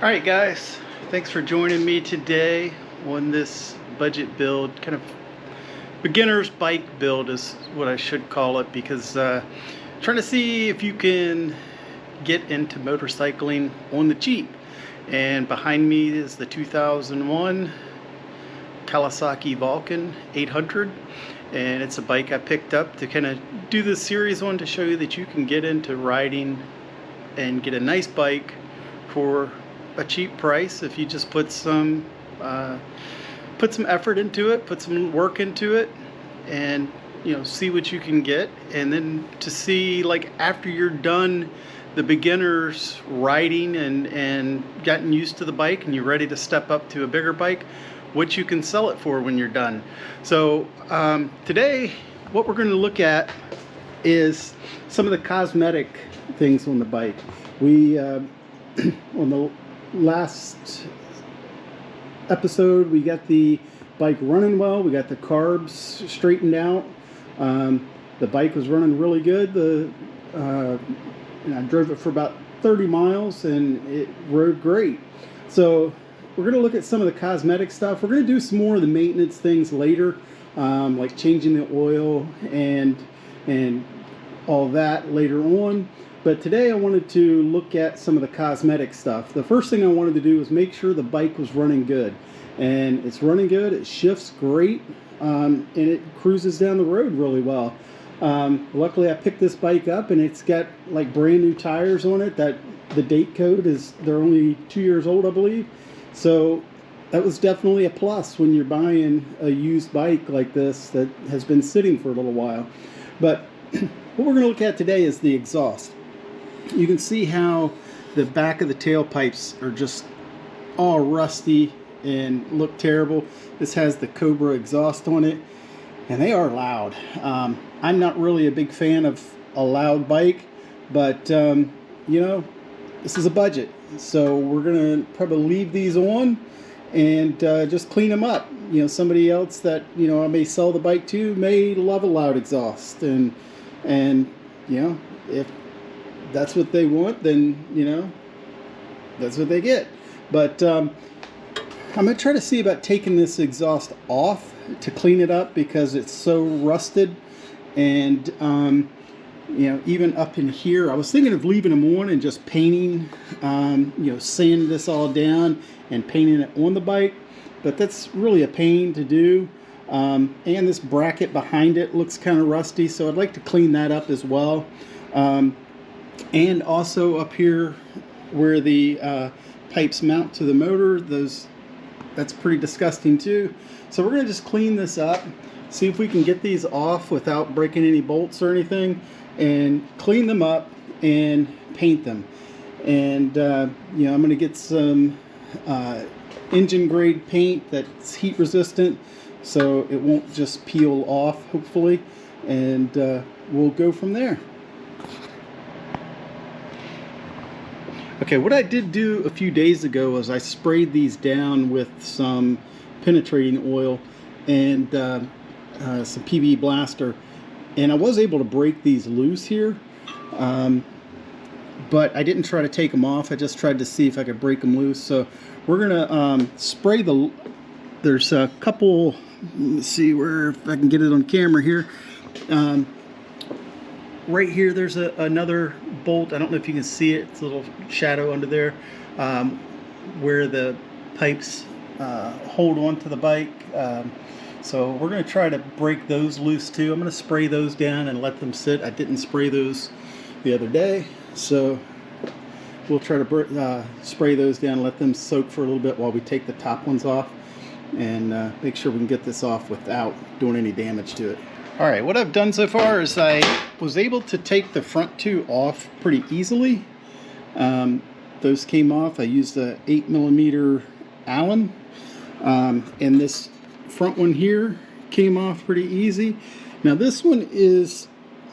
Alright guys, thanks for joining me today on this budget build, kind of beginner's bike build is what I should call it, because trying to see if you can get into motorcycling on the cheap. And behind me is the 2001 Kawasaki Vulcan 800, and it's a bike I picked up to kind of do this series on, to show you that you can get into riding and get a nice bike for a cheap price if you just put some effort into it, put some work into it, and see what you can get. And then to see, like, after you're done the beginner's riding and gotten used to the bike and you're ready to step up to a bigger bike, what you can sell it for when you're done. So today what we're going to look at is some of the cosmetic things on the bike. We on the last episode we got the bike running well, we got the carbs straightened out, the bike was running really good. I drove it for about 30 miles and it rode great. So we're going to look at some of the cosmetic stuff. We're going to do some more of the maintenance things later, like changing the oil and all that later on. But today I wanted to look at some of the cosmetic stuff. The first thing I wanted to do was make sure the bike was running good. And it's running good, it shifts great, and it cruises down the road really well. Luckily I picked this bike up and it's got like brand new tires on it. That the date code is, they're only 2 years old, I believe. So that was definitely a plus when you're buying a used bike like this that has been sitting for a little while. But what we're going to look at today is the exhaust. You can see how the back of the tailpipes are just all rusty and look terrible. This has the Cobra exhaust on it, and they are loud. I'm not really a big fan of a loud bike, but this is a budget, so we're gonna probably leave these on and just clean them up. Somebody else that I may sell the bike to may love a loud exhaust, and if that's what they want, then that's what they get. But I'm gonna try to see about taking this exhaust off to clean it up, because it's so rusted. And even up in here, I was thinking of leaving them on and just painting, sanding this all down and painting it on the bike, but that's really a pain to do. And this bracket behind it looks kind of rusty, so I'd like to clean that up as well. And also up here where the pipes mount to the motor, that's pretty disgusting too. So we're going to just clean this up, see if we can get these off without breaking any bolts or anything, and clean them up and paint them. And I'm going to get some engine grade paint that's heat resistant, so it won't just peel off, hopefully, and we'll go from there. Okay, what I did do a few days ago was I sprayed these down with some penetrating oil and some PB Blaster, and I was able to break these loose here, but I didn't try to take them off. I just tried to see if I could break them loose. So we're gonna spray there's a couple, let's see if I can get it on camera here. Right here there's another bolt. I don't know if you can see it, it's a little shadow under there, where the pipes hold on to the bike. So we're going to try to break those loose too. I'm going to spray those down and let them sit. I didn't spray those the other day, so we'll try to spray those down and let them soak for a little bit while we take the top ones off, and make sure we can get this off without doing any damage to it. Alright, what I've done so far is I was able to take the front two off pretty easily. Those came off. I used a 8mm Allen, and this front one here came off pretty easy. Now this one is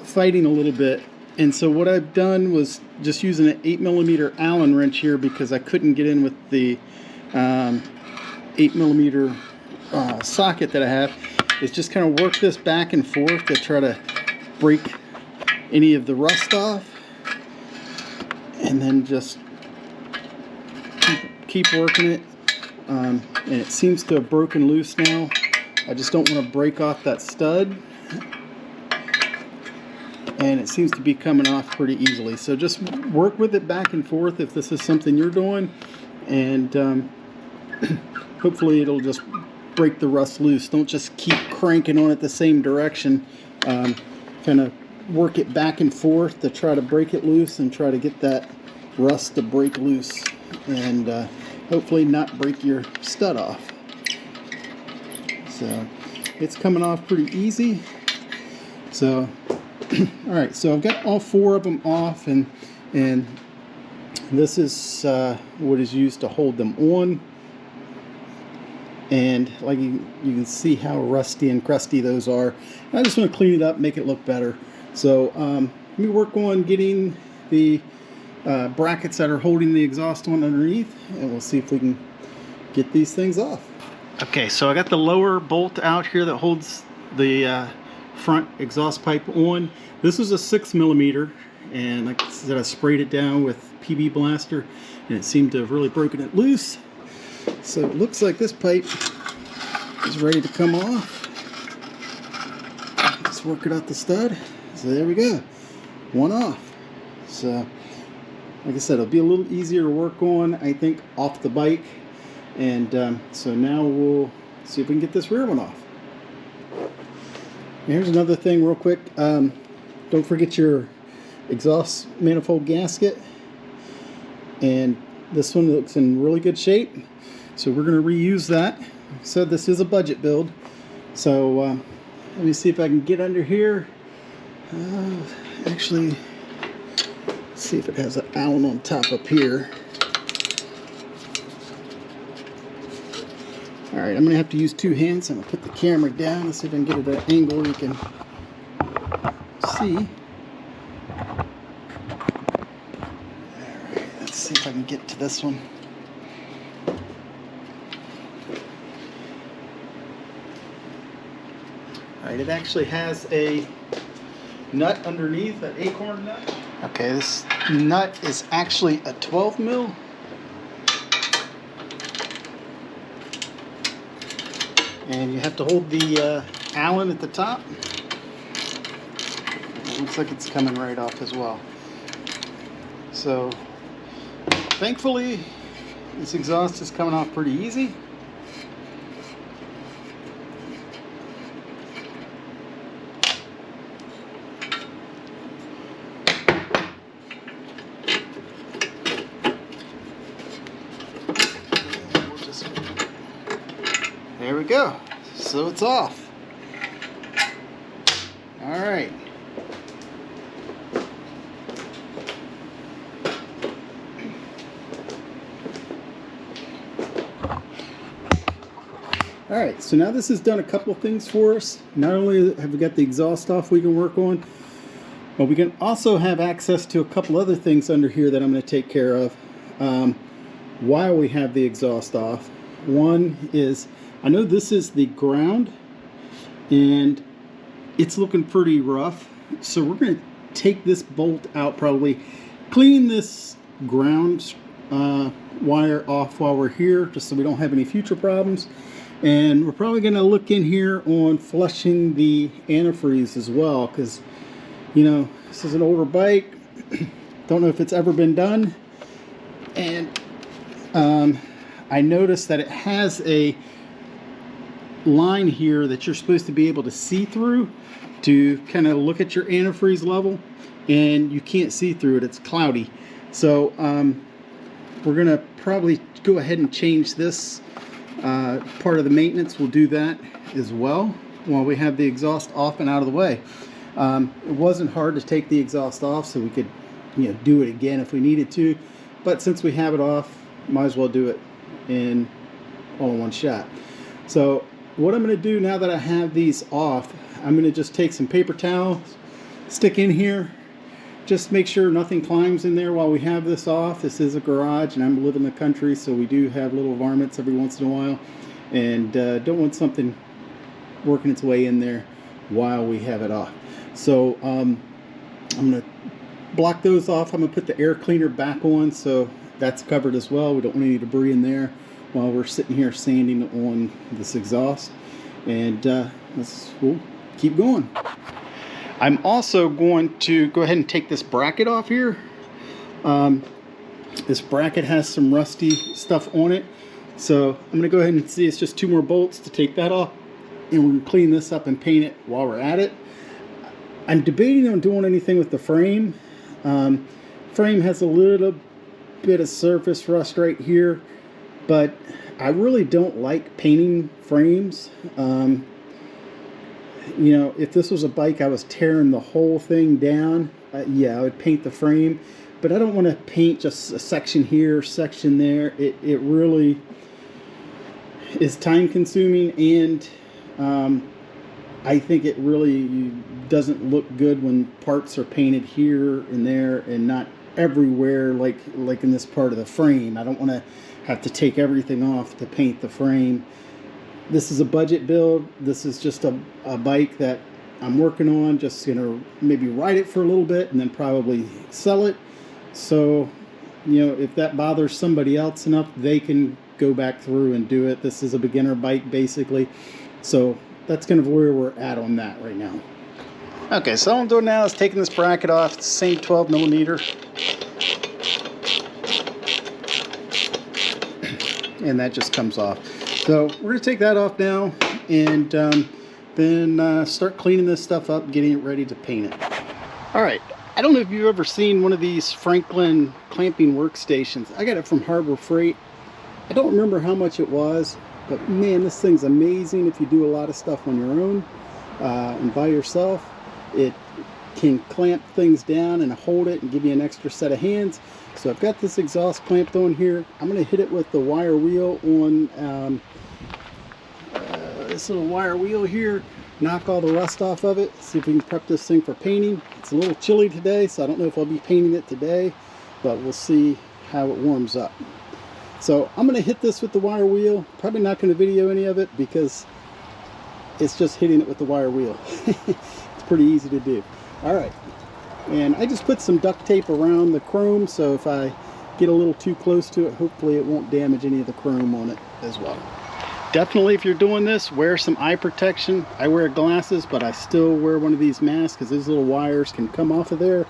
fighting a little bit, and so what I've done was just using an 8mm Allen wrench here, because I couldn't get in with the 8mm socket that I have, is just kind of work this back and forth to try to break any of the rust off, and then just keep working it. And it seems to have broken loose now. I just don't want to break off that stud. And it seems to be coming off pretty easily. So just work with it back and forth if this is something you're doing. And hopefully it'll just break the rust loose. Don't just keep cranking on it the same direction. Kind of work it back and forth to try to break it loose and try to get that rust to break loose. And hopefully not break your stud off. So it's coming off pretty easy. So alright, so I've got all 4 of them off, and this is what is used to hold them on. And like you can see how rusty and crusty those are. I just want to clean it up, make it look better. So let me work on getting the brackets that are holding the exhaust on underneath, and we'll see if we can get these things off. Okay, so I got the lower bolt out here that holds the front exhaust pipe on. This is a 6mm, and like I said, I sprayed it down with PB Blaster, and it seemed to have really broken it loose. So it looks like this pipe is ready to come off. Let's work it out the stud. So there we go, one off. So like I said, it'll be a little easier to work on, I think, off the bike. And so now we'll see if we can get this rear one off. Here's another thing real quick. Don't forget your exhaust manifold gasket. And this one looks in really good shape. So we're going to reuse that. So this is a budget build. So let me see if I can get under here. Actually, let's see if it has an Allen on top up here. Alright, I'm going to have to use 2 hands. I'm going to put the camera down. Let's see if I can get it at an angle where you can see. Alright, let's see if I can get to this one. Alright, it actually has a nut underneath, an acorn nut. Okay, this nut is actually a 12mm. And you have to hold the Allen at the top. It looks like it's coming right off as well. So, thankfully, this exhaust is coming off pretty easy. There we go. So it's off. All right. All right, so now this has done a couple of things for us. Not only have we got the exhaust off we can work on, but we can also have access to a couple other things under here that I'm going to take care of while we have the exhaust off. One is, I know this is the ground and it's looking pretty rough, so we're going to take this bolt out, probably clean this ground wire off while we're here, just so we don't have any future problems. And we're probably going to look in here on flushing the antifreeze as well, because, you know, this is an older bike. Don't know if it's ever been done. And I noticed that it has a line here that you're supposed to be able to see through to kind of look at your antifreeze level, and you can't see through it. It's cloudy. So we're going to probably go ahead and change this. Part of the maintenance, we'll do that as well while we have the exhaust off and out of the way. It wasn't hard to take the exhaust off, so we could, you know, do it again if we needed to, but since we have it off, might as well do it all in one shot. So what I'm going to do now that I have these off, I'm going to just take some paper towels, stick in here, just make sure nothing climbs in there while we have this off. This is a garage and I'm living in the country, so we do have little varmints every once in a while, and don't want something working its way in there while we have it off. So I'm going to block those off. I'm going to put the air cleaner back on, so that's covered as well. We don't want any debris in there while we're sitting here sanding on this exhaust. And we'll keep going. I'm also going to go ahead and take this bracket off here. This bracket has some rusty stuff on it, so I'm going to go ahead and see. It's just 2 more bolts to take that off, and we're going to clean this up and paint it while we're at it. I'm debating on doing anything with the frame. Frame has a little bit of surface rust right here, but I really don't like painting frames. You know, if this was a bike I was tearing the whole thing down, yeah, I would paint the frame. But I don't want to paint just a section here, section there. It really is time consuming, and I think it really doesn't look good when parts are painted here and there and not everywhere like in this part of the frame. I don't want to have to take everything off to paint the frame. This is a budget build. This is just a bike that I'm working on, just gonna maybe ride it for a little bit and then probably sell it. So, you know, if that bothers somebody else enough, they can go back through and do it. This is a beginner bike, basically. So that's kind of where we're at on that right now. Okay, so all I'm doing now is taking this bracket off. It's the same 12 millimeter. And that just comes off. So we're going to take that off now, and then start cleaning this stuff up, getting it ready to paint it. All right. I don't know if you've ever seen one of these Franklin clamping workstations. I got it from Harbor Freight. I don't remember how much it was, but man, this thing's amazing if you do a lot of stuff on your own and by yourself. It can clamp things down and hold it and give you an extra set of hands. So I've got this exhaust clamped on here. I'm going to hit it with the wire wheel on this little wire wheel here. Knock all the rust off of it, see if we can prep this thing for painting. It's a little chilly today, so I don't know if I'll be painting it today, but we'll see how it warms up. So I'm going to hit this with the wire wheel. Probably not going to video any of it because it's just hitting it with the wire wheel. It's pretty easy to do. Alright, and I just put some duct tape around the chrome, so if I get a little too close to it, hopefully it won't damage any of the chrome on it as well. Definitely, if you're doing this, wear some eye protection. I wear glasses, but I still wear one of these masks because these little wires can come off of there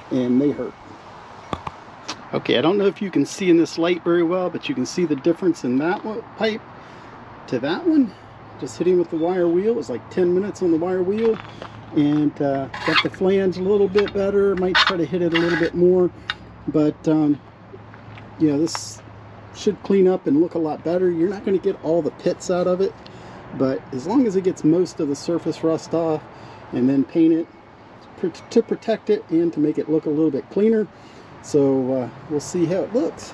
and they hurt. Okay, I don't know if you can see in this light very well, but you can see the difference in that one, pipe to that one. Just hitting with the wire wheel. It was like 10 minutes on the wire wheel, and got the flange a little bit better. Might try to hit it a little bit more, but yeah, this should clean up and look a lot better. You're not going to get all the pits out of it, but as long as it gets most of the surface rust off, and then paint it to protect it and to make it look a little bit cleaner. So we'll see how it looks.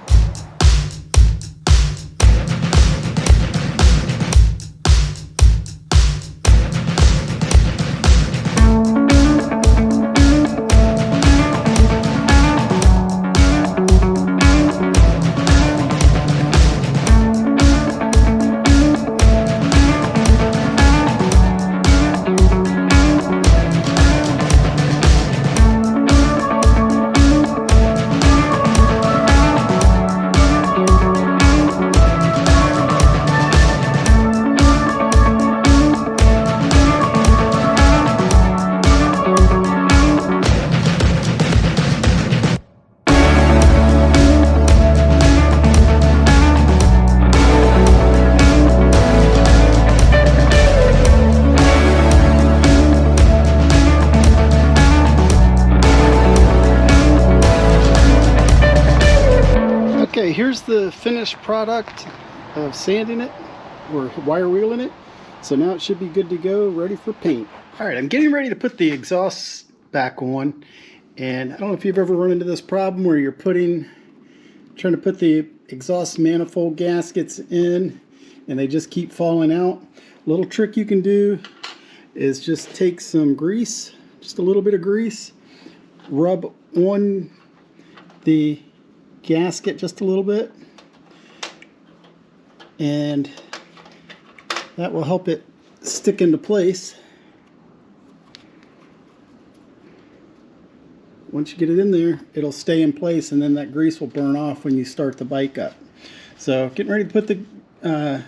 Okay, here's the finished product of sanding it or wire wheeling it. So now it should be good to go, ready for paint. All right, I'm getting ready to put the exhaust back on. And I don't know if you've ever run into this problem where you're trying to put the exhaust manifold gaskets in and they just keep falling out. A little trick you can do is just take some grease, just a little bit of grease, rub on the gasket just a little bit, and that will help it stick into place. once you get it in there, it'll stay in place, and then that grease will burn off when you start the bike up. So getting ready to put the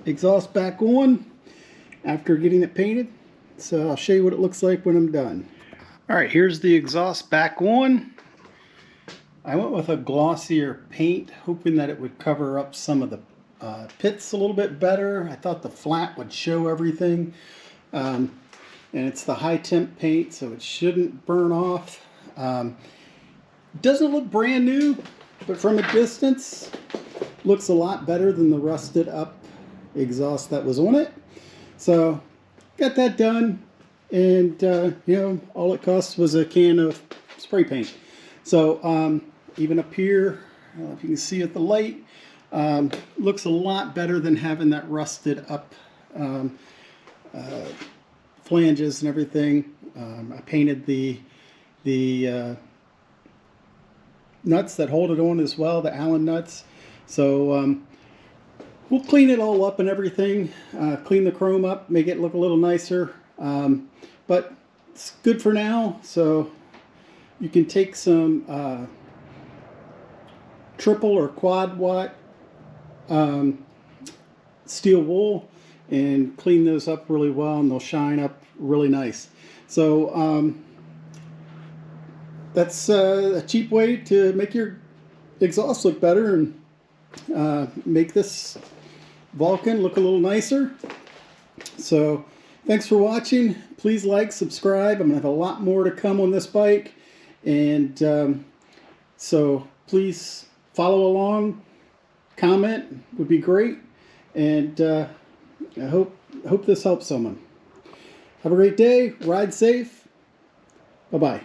exhaust back on after getting it painted. So I'll show you what it looks like when I'm done. All right, here's the exhaust back on. I went with a glossier paint, hoping that it would cover up some of the pits a little bit better. I thought the flat would show everything. And it's the high temp paint, so it shouldn't burn off. Doesn't look brand new, but from a distance, looks a lot better than the rusted up exhaust that was on it. So got that done, and you know, all it cost was a can of spray paint. So even up here, I don't know if you can see at the light, looks a lot better than having that rusted up flanges and everything. I painted the nuts that hold it on as well, the Allen nuts. So we'll clean it all up and everything, clean the chrome up, make it look a little nicer. But it's good for now. So you can take some triple or quad watt steel wool and clean those up really well, and they'll shine up really nice. So that's a cheap way to make your exhaust look better and make this Vulcan look a little nicer. So thanks for watching. Please like, subscribe. I'm gonna have a lot more to come on this bike, and so please follow along, comment would be great, and I hope this helps someone. Have a great day, ride safe, bye-bye.